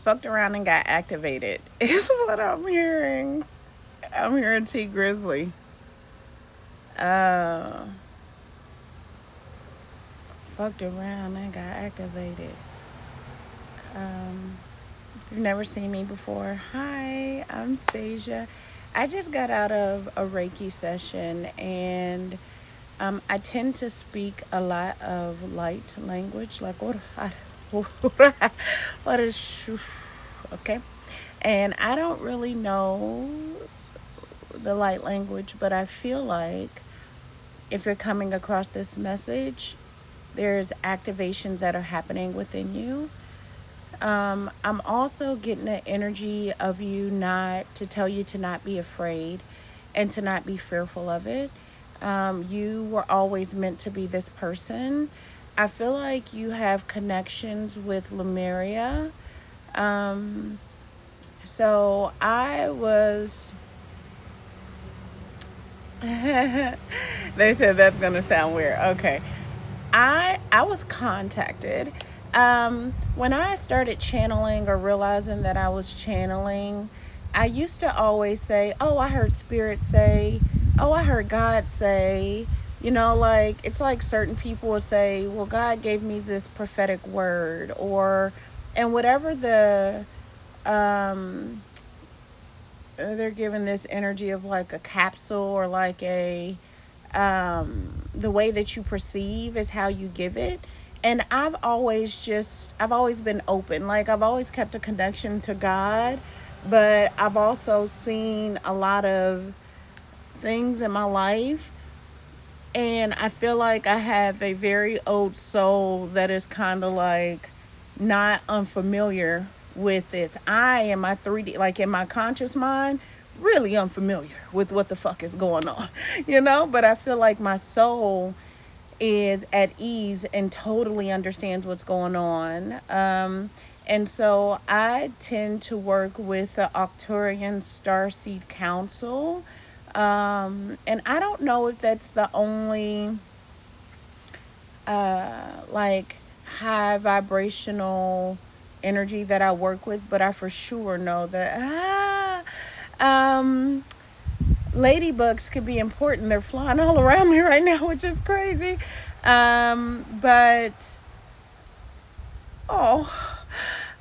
fucked around and got activated. Is what I'm hearing. I'm hearing T Grizzly. Uh, Fucked around and got activated. Um, if you've never seen me before, hi, I'm Stasia. I just got out of a Reiki session, and I tend to speak a lot of light language, like what is okay, and I don't really know the light language, but I feel like if you're coming across this message, there's activations that are happening within you. I'm also getting the energy of you not to tell you to not be afraid and to not be fearful of it. You were always meant to be this person. I feel like you have connections with Lemuria. Um, so I was. They said that's gonna sound weird. Okay, I was contacted when I started channeling or realizing that I was channeling. I used to always say, "Oh, I heard spirit say," "Oh, I heard God say." You know, like it's like certain people will say, "Well, God gave me this prophetic word," or and whatever um, they're given this energy of like a capsule or like a the way that you perceive is how you give it. And I've always been open. Like I've always kept a connection to God, but I've also seen a lot of things in my life, and I feel like I have a very old soul that is kind of like not unfamiliar with this. I am my 3D, like in my conscious mind, really unfamiliar with what the fuck is going on, you know? But I feel like my soul is at ease and totally understands what's going on. And so I tend to work with the Arcturian Starseed Council. And I don't know if that's the only like high vibrational energy that I work with, but I for sure know that um, ladybugs could be important. They're flying all around me right now, which is crazy. But oh,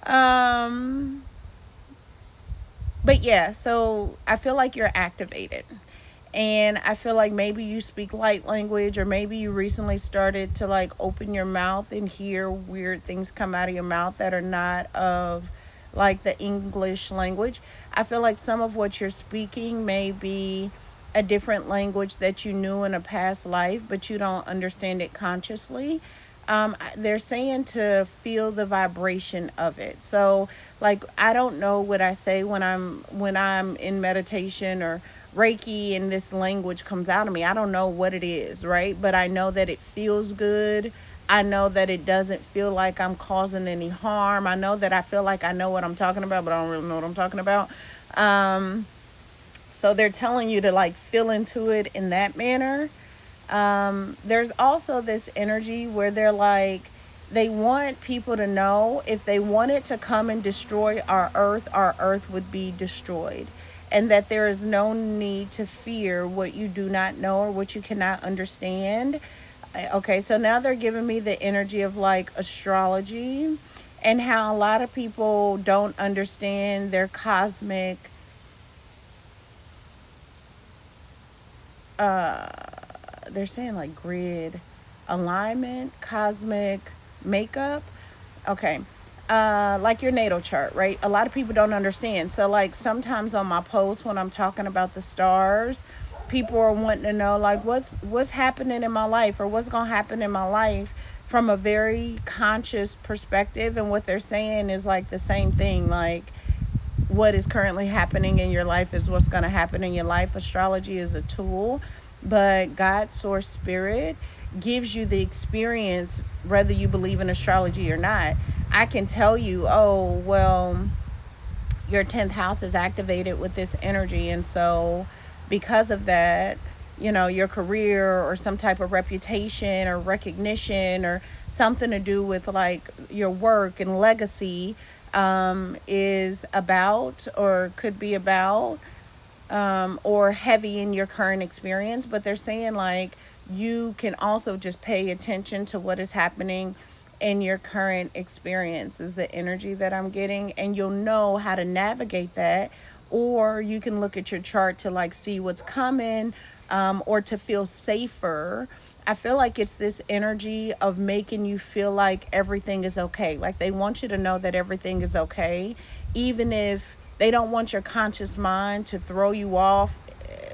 um, but yeah. So I feel like you're activated. And I feel like maybe you speak light language, or maybe you recently started to like open your mouth and hear weird things come out of your mouth that are not of like the English language. I feel like some of what you're speaking may be a different language that you knew in a past life, but you don't understand it consciously. They're saying to feel the vibration of it. So, like, I don't know what I say when I'm in meditation or Reiki and this language comes out of me. I don't know what it is, right? But I know that it feels good. I know that it doesn't feel like I'm causing any harm. I know that I feel like I know what I'm talking about, but I don't really know what I'm talking about. Um, so they're telling you to like feel into it in that manner. There's also this energy where they're like, they want people to know if they wanted to come and destroy our earth would be destroyed. And that there is no need to fear what you do not know or what you cannot understand. Okay, so now they're giving me the energy of like astrology and how a lot of people don't understand their cosmic they're saying like grid alignment, cosmic makeup. Okay. Like your natal chart, right? A lot of people don't understand. So like sometimes on my posts when I'm talking about the stars, people are wanting to know like what's happening in my life or what's gonna happen in my life from a very conscious perspective, and what they're saying is like the same thing. Like what is currently happening in your life is what's going to happen in your life. Astrology is a tool, but God, source, spirit gives you the experience whether you believe in astrology or not. I can tell you, oh, well, your 10th house is activated with this energy. And so, because of that, your career or some type of reputation or recognition or something to do with like your work and legacy, is about or could be about, or heavy in your current experience. But they're saying like you can also just pay attention to what is happening in your current experience is the energy that I'm getting, and you'll know how to navigate that. Or you can look at your chart to like see what's coming, or to feel safer. I feel like it's this energy of making you feel like everything is okay. Like they want you to know that everything is okay, even if they don't want your conscious mind to throw you off,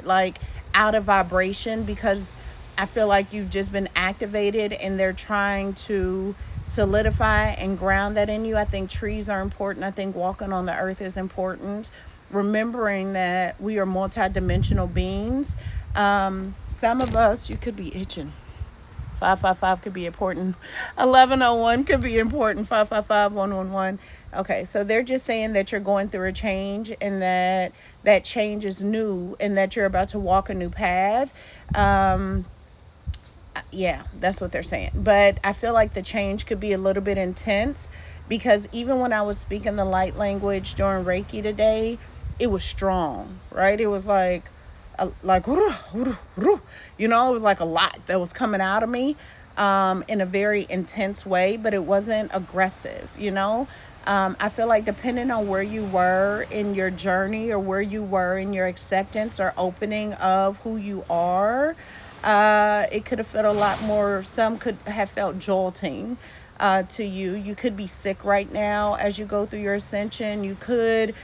like out of vibration, because I feel like you've just been activated and they're trying to solidify and ground that in you. I think trees are important. I think walking on the earth is important. Remembering that we are multidimensional beings. Some of us, you could be itching. 555 could be important. 1101 could be important. 555 111. Okay, so they're just saying that you're going through a change and that that change is new and that you're about to walk a new path. Yeah, that's what they're saying. But I feel like the change could be a little bit intense because even when I was speaking the light language during Reiki today, it was strong, right? It was like you know, it was like a lot that was coming out of me, in a very intense way, but it wasn't aggressive, you know. I feel like depending on where you were in your journey or where you were in your acceptance or opening of who you are, it could have felt a lot more. Some could have felt jolting to you. You could be sick right now as you go through your ascension. You could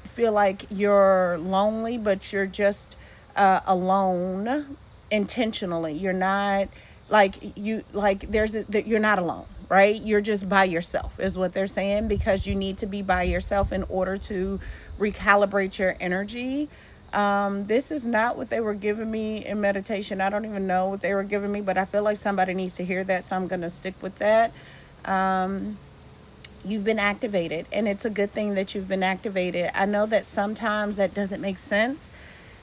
feel like you're lonely, but you're just alone intentionally. You're not like you like there's a, that you're not alone, right? You're just by yourself is what they're saying, because you need to be by yourself in order to recalibrate your energy. This is not what they were giving me in meditation. I don't even know what they were giving me, but I feel like somebody needs to hear that, so I'm going to stick with that. You've been activated, and it's a good thing that you've been activated. I know that sometimes that doesn't make sense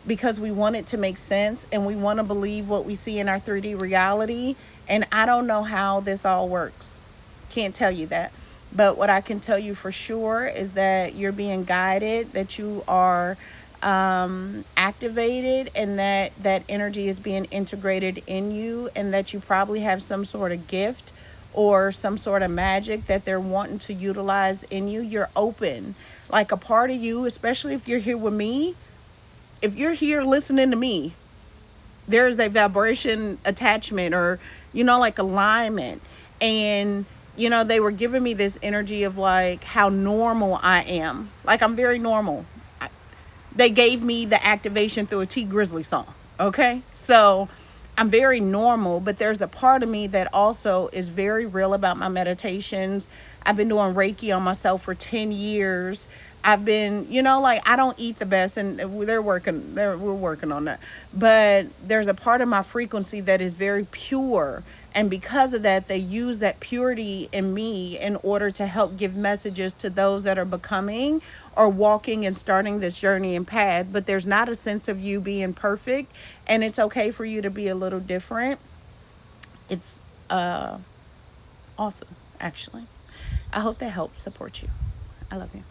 because we want it to make sense and we want to believe what we see in our 3D reality. And I don't know how this all works. Can't tell you that. But what I can tell you for sure is that you're being guided, that you are activated, and that that energy is being integrated in you, and that you probably have some sort of gift or some sort of magic that they're wanting to utilize in you. You're open. Like a part of you, especially if you're here with me, if you're here listening to me, there's a vibration attachment or, you know, like alignment. And, you know, they were giving me this energy of like how normal I am. Like I'm very normal. They gave me the activation through a T Grizzly song. Okay. So I'm very normal, but there's a part of me that also is very real about my meditations. I've been doing Reiki on myself for 10 years. I've been, you know, like I don't eat the best, and we're working on that. But there's a part of my frequency that is very pure. And because of that, they use that purity in me in order to help give messages to those that are becoming or walking and starting this journey and path. But there's not a sense of you being perfect, and it's okay for you to be a little different. It's awesome, actually. I hope that helps support you. I love you.